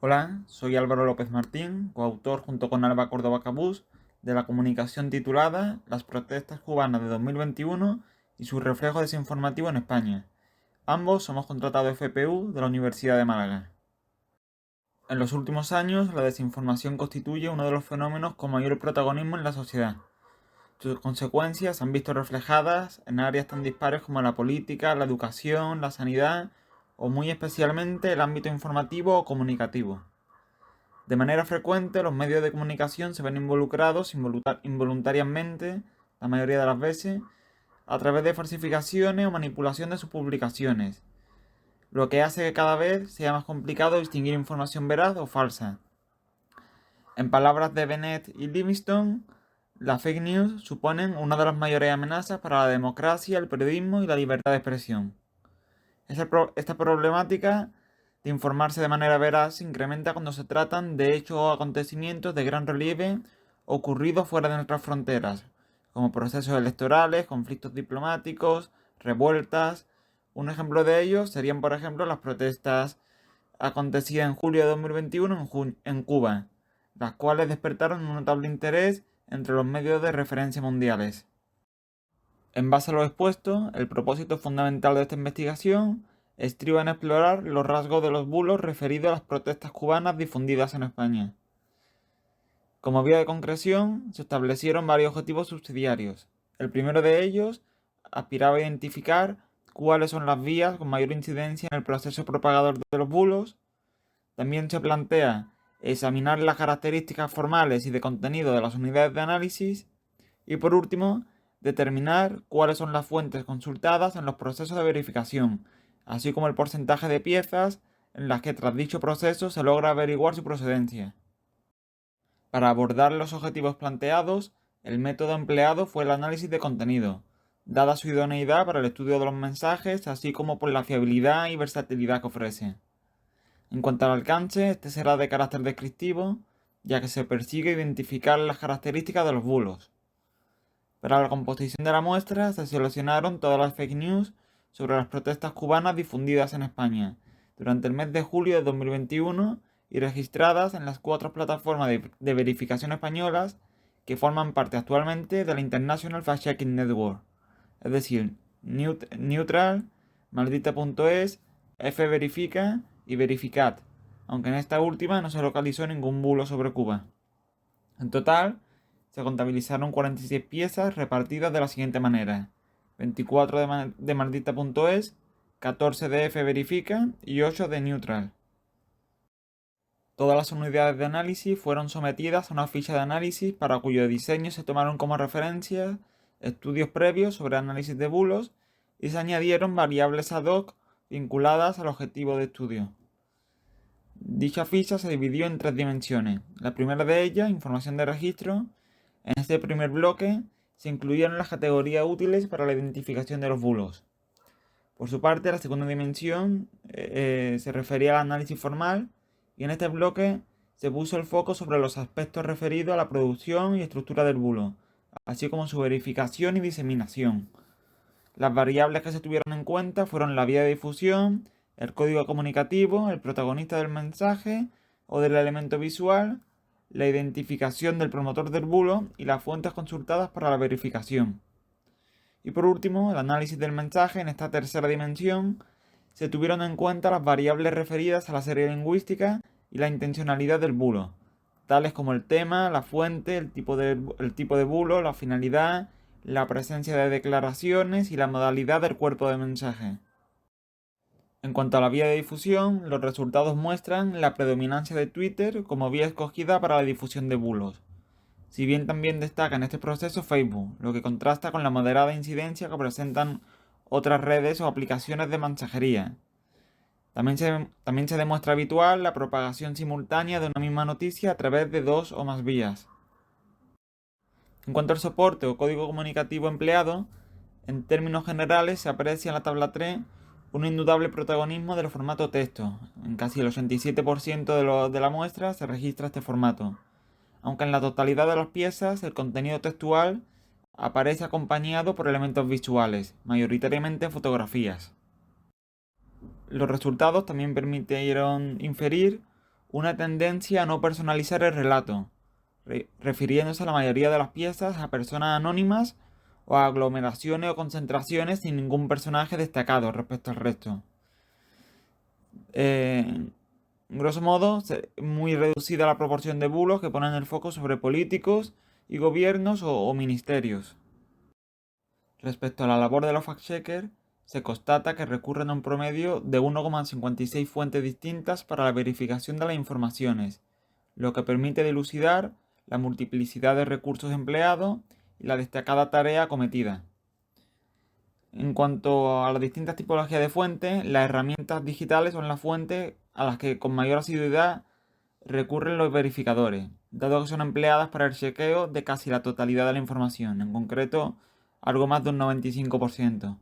Hola, soy Álvaro López Martín, coautor junto con Alba Córdoba Cabús de la comunicación titulada Las protestas cubanas de 2021 y su reflejo desinformativo en España. Ambos somos contratados FPU de la Universidad de Málaga. En los últimos años, la desinformación constituye uno de los fenómenos con mayor protagonismo en la sociedad. Sus consecuencias se han visto reflejadas en áreas tan dispares como la política, la educación, la sanidad o muy especialmente el ámbito informativo o comunicativo. De manera frecuente, los medios de comunicación se ven involucrados involuntariamente, la mayoría de las veces, a través de falsificaciones o manipulación de sus publicaciones, lo que hace que cada vez sea más complicado distinguir información veraz o falsa. En palabras de Bennett y Livingstone, las fake news suponen una de las mayores amenazas para la democracia, el periodismo y la libertad de expresión. Esta problemática de informarse de manera veraz se incrementa cuando se tratan de hechos o acontecimientos de gran relieve ocurridos fuera de nuestras fronteras, como procesos electorales, conflictos diplomáticos, revueltas. Un ejemplo de ellos serían, por ejemplo, las protestas acontecidas en julio de 2021 en Cuba, las cuales despertaron un notable interés entre los medios de referencia mundiales. En base a lo expuesto, el propósito fundamental de esta investigación estriba en explorar los rasgos de los bulos referidos a las protestas cubanas difundidas en España. Como vía de concreción, se establecieron varios objetivos subsidiarios. El primero de ellos aspiraba a identificar cuáles son las vías con mayor incidencia en el proceso propagador de los bulos. También se plantea examinar las características formales y de contenido de las unidades de análisis. Y por último, determinar cuáles son las fuentes consultadas en los procesos de verificación, así como el porcentaje de piezas en las que tras dicho proceso se logra averiguar su procedencia. Para abordar los objetivos planteados, el método empleado fue el análisis de contenido, dada su idoneidad para el estudio de los mensajes, así como por la fiabilidad y versatilidad que ofrece. En cuanto al alcance, este será de carácter descriptivo, ya que se persigue identificar las características de los bulos. Para la composición de la muestra se seleccionaron todas las fake news sobre las protestas cubanas difundidas en España durante el mes de julio de 2021 y registradas en las 4 plataformas de verificación españolas que forman parte actualmente de la International Fact-Checking Network, es decir, Neutral, Maldita.es, F-Verifica y Verificat, aunque en esta última no se localizó ningún bulo sobre Cuba. En total, se contabilizaron 46 piezas repartidas de la siguiente manera: 24 de Maldita.es, 14 de F Verifica y 8 de Neutral. Todas las unidades de análisis fueron sometidas a una ficha de análisis para cuyo diseño se tomaron como referencia estudios previos sobre análisis de bulos y se añadieron variables ad hoc vinculadas al objetivo de estudio. Dicha ficha se dividió en 3 dimensiones. La primera de ellas, información de registro. En este primer bloque se incluyeron las categorías útiles para la identificación de los bulos. Por su parte, la segunda dimensión se refería al análisis formal y en este bloque se puso el foco sobre los aspectos referidos a la producción y estructura del bulo, así como su verificación y diseminación. Las variables que se tuvieron en cuenta fueron la vía de difusión, el código comunicativo, el protagonista del mensaje o del elemento visual, la identificación del promotor del bulo y las fuentes consultadas para la verificación. Y por último, el análisis del mensaje. En esta tercera dimensión se tuvieron en cuenta las variables referidas a la serie lingüística y la intencionalidad del bulo, tales como el tema, la fuente, el tipo de bulo, la finalidad, la presencia de declaraciones y la modalidad del cuerpo de mensaje. En cuanto a la vía de difusión, los resultados muestran la predominancia de Twitter como vía escogida para la difusión de bulos, si bien también destaca en este proceso Facebook, lo que contrasta con la moderada incidencia que presentan otras redes o aplicaciones de mensajería. También se demuestra habitual la propagación simultánea de una misma noticia a través de 2 o más vías. En cuanto al soporte o código comunicativo empleado, en términos generales se aprecia en la tabla 3 un indudable protagonismo del formato texto. En casi el 87% de la muestra se registra este formato, aunque en la totalidad de las piezas el contenido textual aparece acompañado por elementos visuales, mayoritariamente fotografías. Los resultados también permitieron inferir una tendencia a no personalizar el relato, refiriéndose a la mayoría de las piezas a personas anónimas o a aglomeraciones o concentraciones sin ningún personaje destacado respecto al resto. Grosso modo, muy reducida la proporción de bulos que ponen el foco sobre políticos y gobiernos o ministerios. Respecto a la labor de los fact-checkers, se constata que recurren a un promedio de 1,56 fuentes distintas para la verificación de las informaciones, lo que permite dilucidar la multiplicidad de recursos empleados y la destacada tarea acometida. En cuanto a las distintas tipologías de fuentes, las herramientas digitales son las fuentes a las que con mayor asiduidad recurren los verificadores, dado que son empleadas para el chequeo de casi la totalidad de la información, en concreto algo más de un 95%.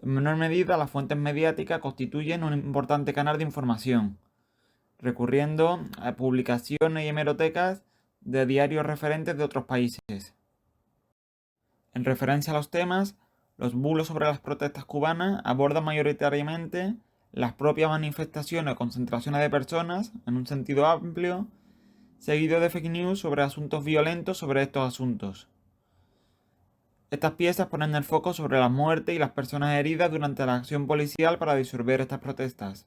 En menor medida, las fuentes mediáticas constituyen un importante canal de información, recurriendo a publicaciones y hemerotecas de diarios referentes de otros países. En referencia a los temas, los bulos sobre las protestas cubanas abordan mayoritariamente las propias manifestaciones o concentraciones de personas, en un sentido amplio, seguido de fake news sobre asuntos violentos sobre estos asuntos. Estas piezas ponen el foco sobre la muerte y las personas heridas durante la acción policial para disolver estas protestas.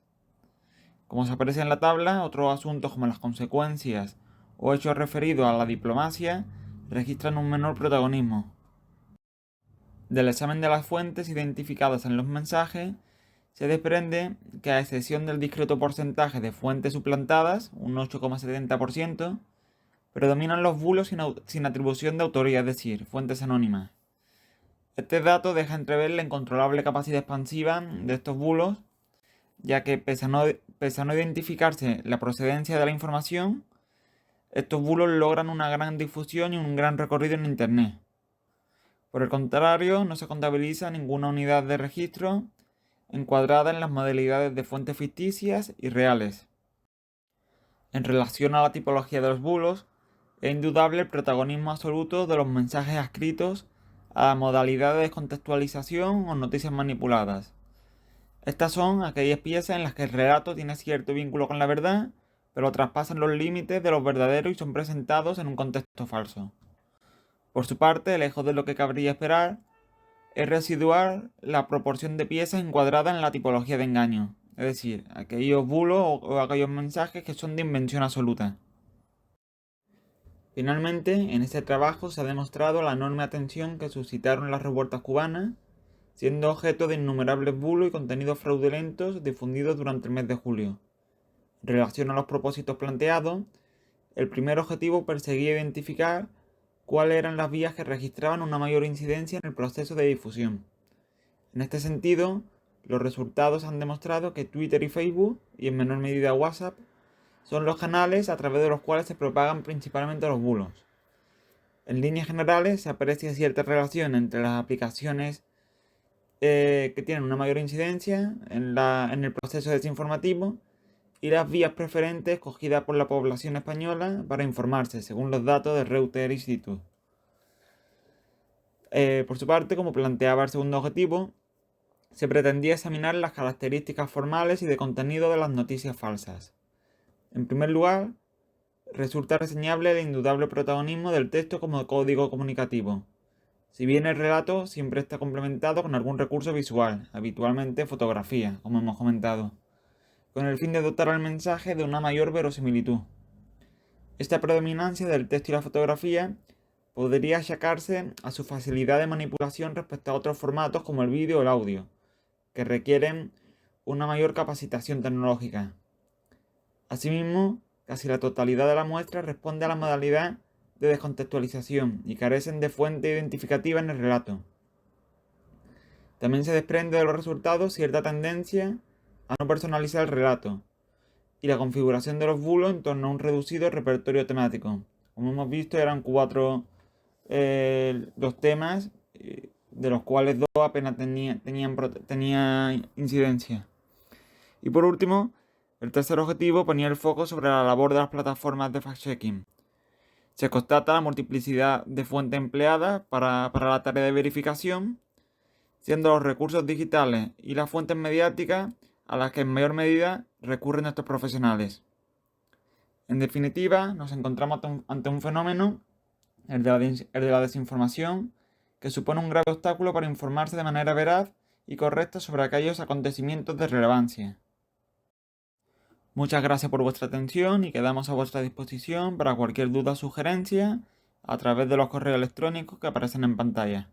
Como se aprecia en la tabla, otros asuntos como las consecuencias o hechos referidos a la diplomacia registran un menor protagonismo. Del examen de las fuentes identificadas en los mensajes, se desprende que a excepción del discreto porcentaje de fuentes suplantadas, un 8,70%, predominan los bulos sin atribución de autoría, es decir, fuentes anónimas. Este dato deja entrever la incontrolable capacidad expansiva de estos bulos, ya que pese a no identificarse la procedencia de la información, estos bulos logran una gran difusión y un gran recorrido en Internet. Por el contrario, no se contabiliza ninguna unidad de registro encuadrada en las modalidades de fuentes ficticias y reales. En relación a la tipología de los bulos, es indudable el protagonismo absoluto de los mensajes adscritos a la modalidad de descontextualización o noticias manipuladas. Estas son aquellas piezas en las que el relato tiene cierto vínculo con la verdad, pero traspasan los límites de los verdaderos y son presentados en un contexto falso. Por su parte, lejos de lo que cabría esperar, es residual la proporción de piezas encuadradas en la tipología de engaño, es decir, aquellos bulos o aquellos mensajes que son de invención absoluta. Finalmente, en este trabajo se ha demostrado la enorme atención que suscitaron las revueltas cubanas, siendo objeto de innumerables bulos y contenidos fraudulentos difundidos durante el mes de julio. En relación a los propósitos planteados, el primer objetivo perseguía identificar cuáles eran las vías que registraban una mayor incidencia en el proceso de difusión. En este sentido, los resultados han demostrado que Twitter y Facebook, y en menor medida WhatsApp, son los canales a través de los cuales se propagan principalmente los bulos. En líneas generales se aprecia cierta relación entre las aplicaciones que tienen una mayor incidencia en el proceso desinformativo y las vías preferentes escogidas por la población española para informarse, según los datos de Reuters Institute. Por su parte, como planteaba el segundo objetivo, se pretendía examinar las características formales y de contenido de las noticias falsas. En primer lugar, resulta reseñable el indudable protagonismo del texto como código comunicativo, si bien el relato siempre está complementado con algún recurso visual, habitualmente fotografía, como hemos comentado, con el fin de dotar al mensaje de una mayor verosimilitud. Esta predominancia del texto y la fotografía podría achacarse a su facilidad de manipulación respecto a otros formatos como el vídeo o el audio, que requieren una mayor capacitación tecnológica. Asimismo, casi la totalidad de la muestra responde a la modalidad de descontextualización y carecen de fuente identificativa en el relato. También se desprende de los resultados cierta tendencia a no personalizar el relato y la configuración de los bulos en torno a un reducido repertorio temático. Como hemos visto, eran 4 los temas, de los cuales 2 apenas tenían incidencia. Y por último, el tercer objetivo ponía el foco sobre la labor de las plataformas de fact-checking. Se constata la multiplicidad de fuentes empleadas para la tarea de verificación, siendo los recursos digitales y las fuentes mediáticas a las que en mayor medida recurren estos profesionales. En definitiva, nos encontramos ante un fenómeno, el de la desinformación, que supone un grave obstáculo para informarse de manera veraz y correcta sobre aquellos acontecimientos de relevancia. Muchas gracias por vuestra atención y quedamos a vuestra disposición para cualquier duda o sugerencia a través de los correos electrónicos que aparecen en pantalla.